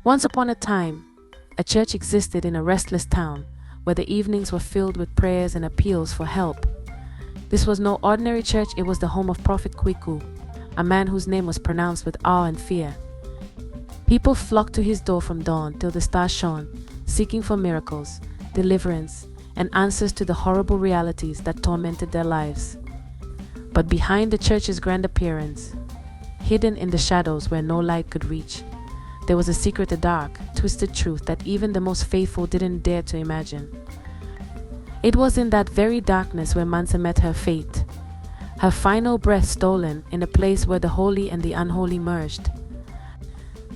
Once upon a time, a church existed in a restless town where the evenings were filled with prayers and appeals for help. This was no ordinary church, it was the home of Prophet Kweku, a man whose name was pronounced with awe and fear. People flocked to his door from dawn till the stars shone, seeking for miracles, deliverance, and answers to the horrible realities that tormented their lives. But behind the church's grand appearance, hidden in the shadows where no light could reach, there was a secret, a dark, twisted truth that even the most faithful didn't dare to imagine. It was in that very darkness where Mansa met her fate, her final breath stolen in a place where the holy and the unholy merged.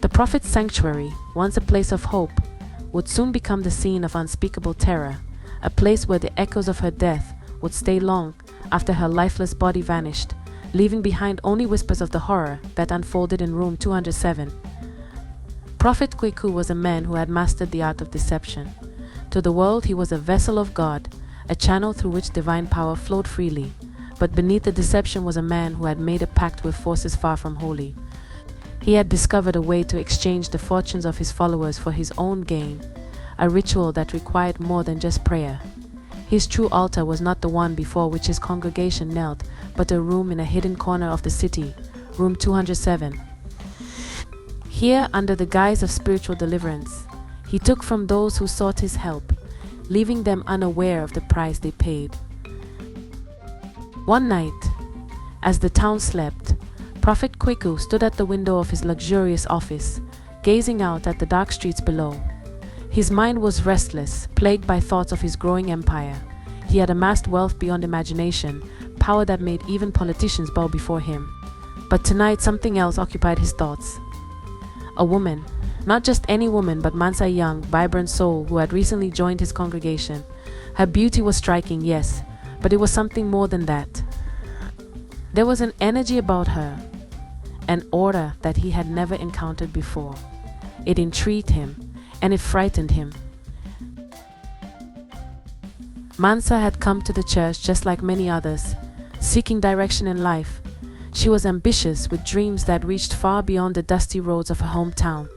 The prophet's sanctuary, once a place of hope, would soon become the scene of unspeakable terror, a place where the echoes of her death would stay long after her lifeless body vanished, leaving behind only whispers of the horror that unfolded in room 207. Prophet Kweku was a man who had mastered the art of deception. To the world he was a vessel of God, a channel through which divine power flowed freely. But beneath the deception was a man who had made a pact with forces far from holy. He had discovered a way to exchange the fortunes of his followers for his own gain, a ritual that required more than just prayer. His true altar was not the one before which his congregation knelt, but a room in a hidden corner of the city, room 207. Here, under the guise of spiritual deliverance, he took from those who sought his help, leaving them unaware of the price they paid. One night, as the town slept, Prophet Kweku stood at the window of his luxurious office, gazing out at the dark streets below. His mind was restless, plagued by thoughts of his growing empire. He had amassed wealth beyond imagination, power that made even politicians bow before him. But tonight something else occupied his thoughts. A woman, not just any woman, but Mansa's young, vibrant soul who had recently joined his congregation. Her beauty was striking, yes, but it was something more than that. There was an energy about her, an aura that he had never encountered before. It intrigued him, and it frightened him. Mansa had come to the church just like many others, seeking direction in life. She was ambitious, with dreams that reached far beyond the dusty roads of her hometown.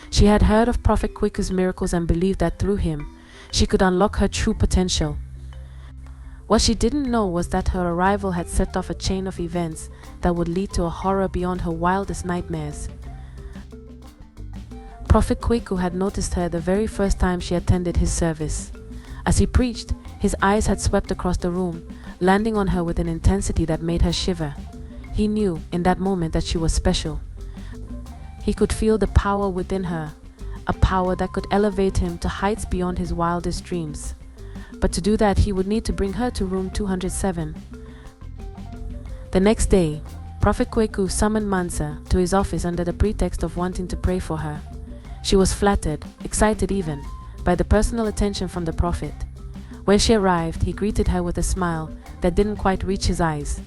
She had heard of Prophet Kweku's miracles and believed that through him, she could unlock her true potential. What she didn't know was that her arrival had set off a chain of events that would lead to a horror beyond her wildest nightmares. Prophet Kweku had noticed her the very first time she attended his service. As he preached, his eyes had swept across the room, landing on her with an intensity that made her shiver. He knew in that moment that she was special. He could feel the power within her, a power that could elevate him to heights beyond his wildest dreams. But to do that, he would need to bring her to room 207. The next day, Prophet Kweku summoned Mansa to his office under the pretext of wanting to pray for her. She was flattered, excited even, by the personal attention from the prophet. When she arrived, he greeted her with a smile that didn't quite reach his eyes.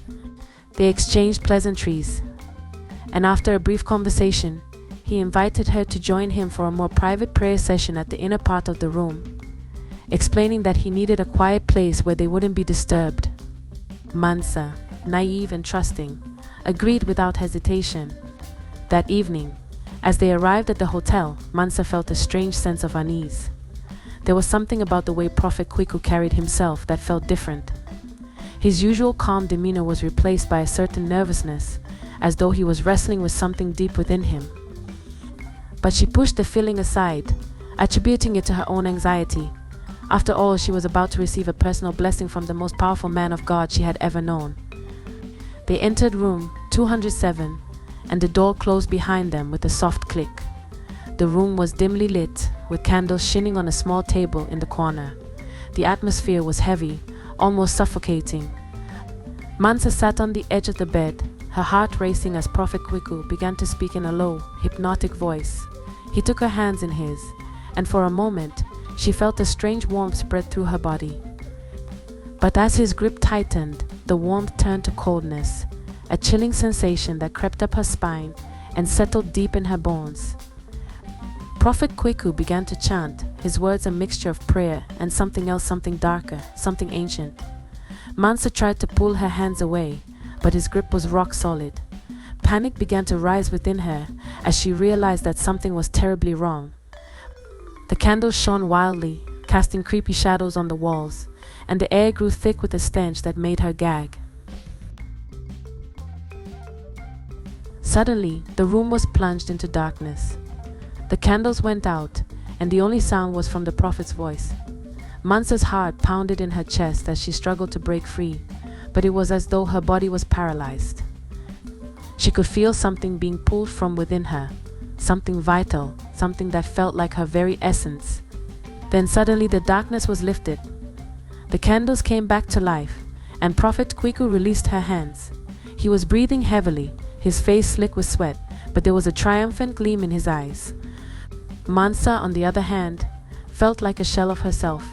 They exchanged pleasantries, and after a brief conversation, he invited her to join him for a more private prayer session at the inner part of the room, explaining that he needed a quiet place where they wouldn't be disturbed. Mansa, naive and trusting, agreed without hesitation. That evening, as they arrived at the hotel, Mansa felt a strange sense of unease. There was something about the way Prophet Kweku carried himself that felt different. His usual calm demeanor was replaced by a certain nervousness, as though he was wrestling with something deep within him. But she pushed the feeling aside, attributing it to her own anxiety. After all, she was about to receive a personal blessing from the most powerful man of God she had ever known. They entered room 207, and the door closed behind them with a soft click. The room was dimly lit, with candles shining on a small table in the corner. The atmosphere was heavy, almost suffocating. Mansa sat on the edge of the bed, her heart racing as Prophet Kweku began to speak in a low, hypnotic voice. He took her hands in his, and for a moment, she felt a strange warmth spread through her body. But as his grip tightened, the warmth turned to coldness, a chilling sensation that crept up her spine and settled deep in her bones. Prophet Kweku began to chant, his words a mixture of prayer and something else, something darker, something ancient. Mansa tried to pull her hands away, but his grip was rock solid. Panic began to rise within her as she realized that something was terribly wrong. The candles shone wildly, casting creepy shadows on the walls, and the air grew thick with a stench that made her gag. Suddenly, the room was plunged into darkness. The candles went out, and the only sound was from the prophet's voice. Mansa's heart pounded in her chest as she struggled to break free, but it was as though her body was paralyzed. She could feel something being pulled from within her, something vital, something that felt like her very essence. Then suddenly the darkness was lifted. The candles came back to life, and Prophet Kwiku released her hands. He was breathing heavily, his face slick with sweat, but there was a triumphant gleam in his eyes. Mansa, on the other hand, felt like a shell of herself.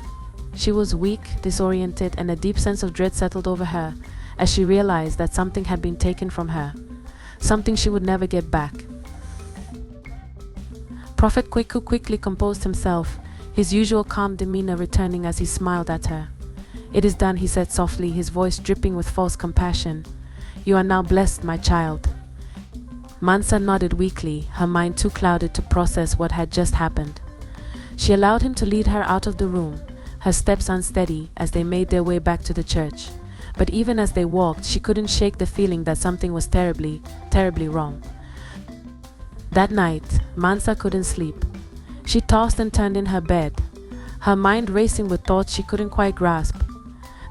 She was weak, disoriented, and a deep sense of dread settled over her as she realized that something had been taken from her, something she would never get back. Prophet Kwiku quickly composed himself, his usual calm demeanor returning as he smiled at her. "It is done," he said softly, his voice dripping with false compassion. "You are now blessed, my child." Mansa nodded weakly, her mind too clouded to process what had just happened. She allowed him to lead her out of the room, her steps unsteady as they made their way back to the church. But even as they walked, she couldn't shake the feeling that something was terribly, terribly wrong. That night, Mansa couldn't sleep. She tossed and turned in her bed, her mind racing with thoughts she couldn't quite grasp.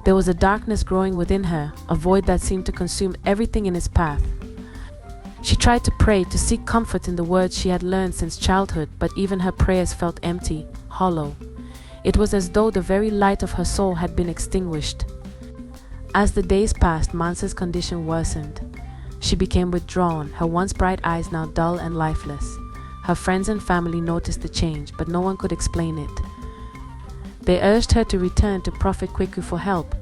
There was a darkness growing within her, a void that seemed to consume everything in its path. She tried to pray, to seek comfort in the words she had learned since childhood, but even her prayers felt empty, hollow. It was as though the very light of her soul had been extinguished. As the days passed, Mansa's condition worsened. She became withdrawn, her once bright eyes now dull and lifeless. Her friends and family noticed the change, but no one could explain it. They urged her to return to Prophet Kwiku for help,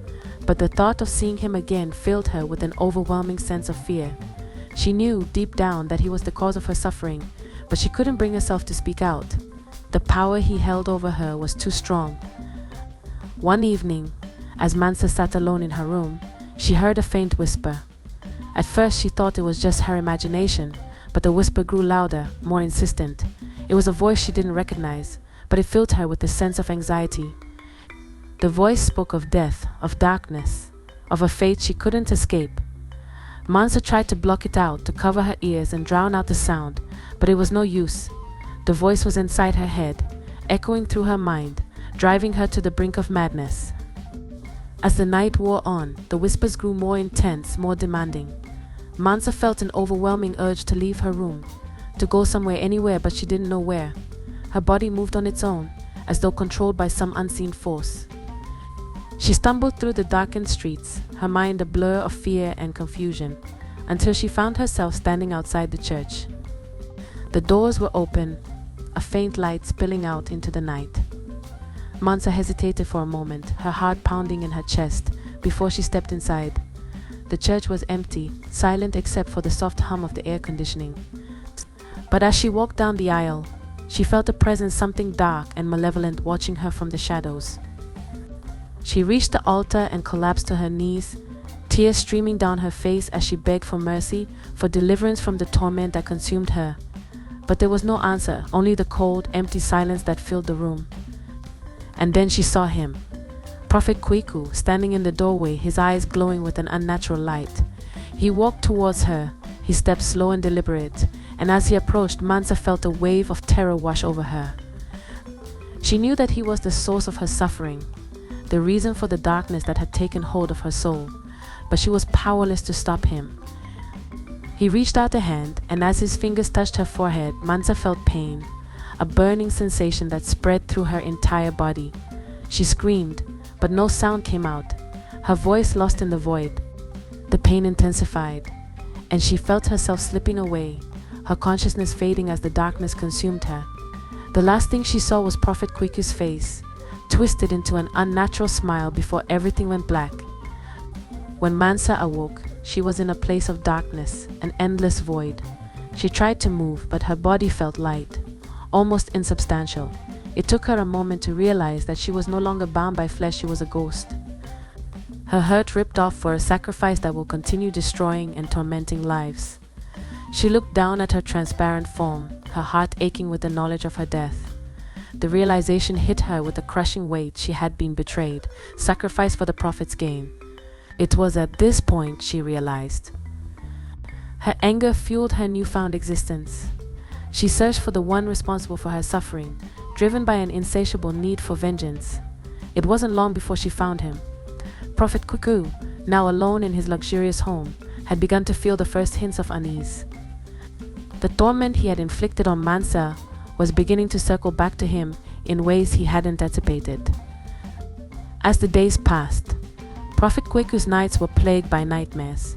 but the thought of seeing him again filled her with an overwhelming sense of fear. She knew deep down that he was the cause of her suffering, but she couldn't bring herself to speak out. The power he held over her was too strong. One evening, as Mansa sat alone in her room, she heard a faint whisper. At first she thought it was just her imagination, but the whisper grew louder, more insistent. It was a voice she didn't recognize, but it filled her with a sense of anxiety. The voice spoke of death, of darkness, of a fate she couldn't escape. Mansa tried to block it out, to cover her ears and drown out the sound, but it was no use. The voice was inside her head, echoing through her mind, driving her to the brink of madness. As the night wore on, the whispers grew more intense, more demanding. Mansa felt an overwhelming urge to leave her room, to go somewhere, anywhere, but she didn't know where. Her body moved on its own, as though controlled by some unseen force. She stumbled through the darkened streets, her mind a blur of fear and confusion, until she found herself standing outside the church. The doors were open, a faint light spilling out into the night. Mansa hesitated for a moment, her heart pounding in her chest, before she stepped inside. The church was empty, silent except for the soft hum of the air conditioning. But as she walked down the aisle, she felt a presence, something dark and malevolent, watching her from the shadows. She reached the altar and collapsed to her knees, tears streaming down her face as she begged for mercy, for deliverance from the torment that consumed her. But there was no answer, only the cold, empty silence that filled the room. And then she saw him, Prophet Kwiku, standing in the doorway, his eyes glowing with an unnatural light. He walked towards her, his steps slow and deliberate, and as he approached, Mansa felt a wave of terror wash over her. She knew that he was the source of her suffering, the reason for the darkness that had taken hold of her soul, but she was powerless to stop him. He reached out a hand, and as his fingers touched her forehead, Mansa felt pain, a burning sensation that spread through her entire body. She screamed, but no sound came out, her voice lost in the void. The pain intensified, and she felt herself slipping away, her consciousness fading as the darkness consumed her. The last thing she saw was Prophet Kwiku's face, twisted into an unnatural smile before everything went black. When Mansa awoke, she was in a place of darkness, an endless void. She tried to move, but her body felt light, almost insubstantial. It took her a moment to realize that she was no longer bound by flesh, she was a ghost. Her hurt ripped off for a sacrifice that will continue destroying and tormenting lives. She looked down at her transparent form, her heart aching with the knowledge of her death. the realization hit her with a crushing weight. She had been betrayed, sacrificed for the prophet's gain. It was at this point she realized. Her anger fueled her newfound existence. She searched for the one responsible for her suffering, driven by an insatiable need for vengeance. It wasn't long before she found him. Prophet Kweku, now alone in his luxurious home, had begun to feel the first hints of unease. The torment he had inflicted on Mansa was beginning to circle back to him in ways he hadn't anticipated. As the days passed, Prophet Kweku's nights were plagued by nightmares.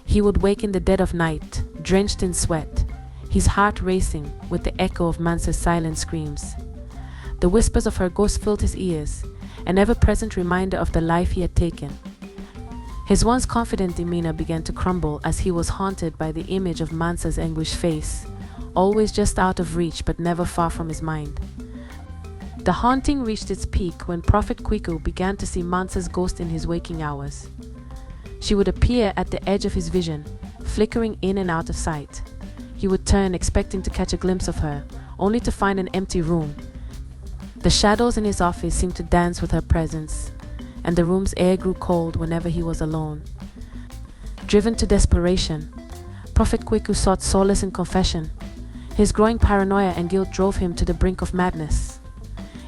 He would wake in the dead of night, drenched in sweat, his heart racing with the echo of Mansa's silent screams. The whispers of her ghost filled his ears, an ever-present reminder of the life he had taken. His once confident demeanor began to crumble as he was haunted by the image of Mansa's anguished face, always just out of reach but never far from his mind. The haunting reached its peak when Prophet Kweku began to see Mansa's ghost in his waking hours. She would appear at the edge of his vision, flickering in and out of sight. He would turn, expecting to catch a glimpse of her, only to find an empty room. The shadows in his office seemed to dance with her presence, and the room's air grew cold whenever he was alone. Driven to desperation, Prophet Kweku sought solace in confession. His growing paranoia and guilt drove him to the brink of madness.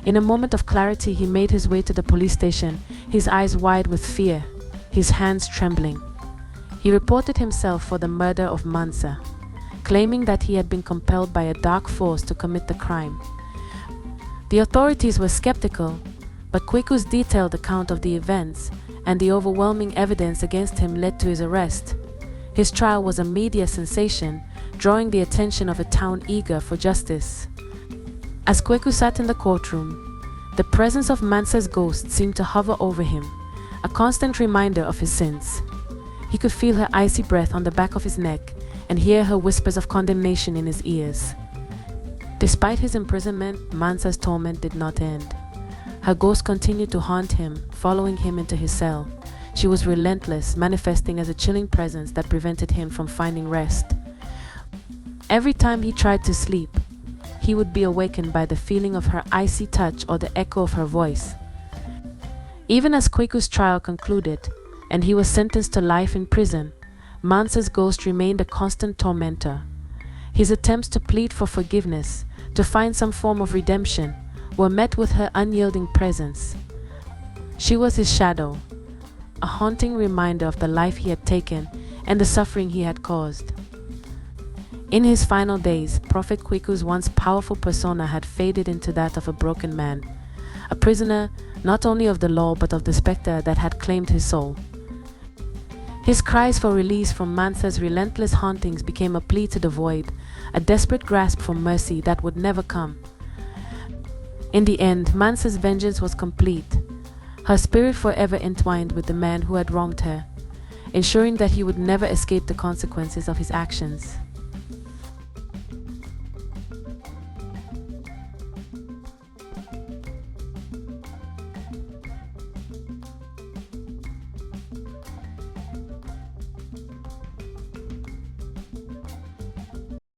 In a moment of clarity, he made his way to the police station, his eyes wide with fear, his hands trembling. He reported himself for the murder of Mansa, claiming that he had been compelled by a dark force to commit the crime. The authorities were skeptical, but Kweku's detailed account of the events and the overwhelming evidence against him led to his arrest. His trial was a media sensation, drawing the attention of a town eager for justice. As Kweku sat in the courtroom, the presence of Mansa's ghost seemed to hover over him, a constant reminder of his sins. He could feel her icy breath on the back of his neck and hear her whispers of condemnation in his ears. Despite his imprisonment, Mansa's torment did not end. Her ghost continued to haunt him, following him into his cell. She was relentless, manifesting as a chilling presence that prevented him from finding rest. Every time he tried to sleep, he would be awakened by the feeling of her icy touch or the echo of her voice. Even as Kweku's trial concluded, and he was sentenced to life in prison, Mansa's ghost remained a constant tormentor. His attempts to plead for forgiveness, to find some form of redemption, were met with her unyielding presence. She was his shadow, a haunting reminder of the life he had taken and the suffering he had caused. In his final days, Prophet Kweku's once powerful persona had faded into that of a broken man, a prisoner not only of the law but of the spectre that had claimed his soul. His cries for release from Mansa's relentless hauntings became a plea to the void, a desperate grasp for mercy that would never come. In the end, Mansa's vengeance was complete, her spirit forever entwined with the man who had wronged her, ensuring that he would never escape the consequences of his actions.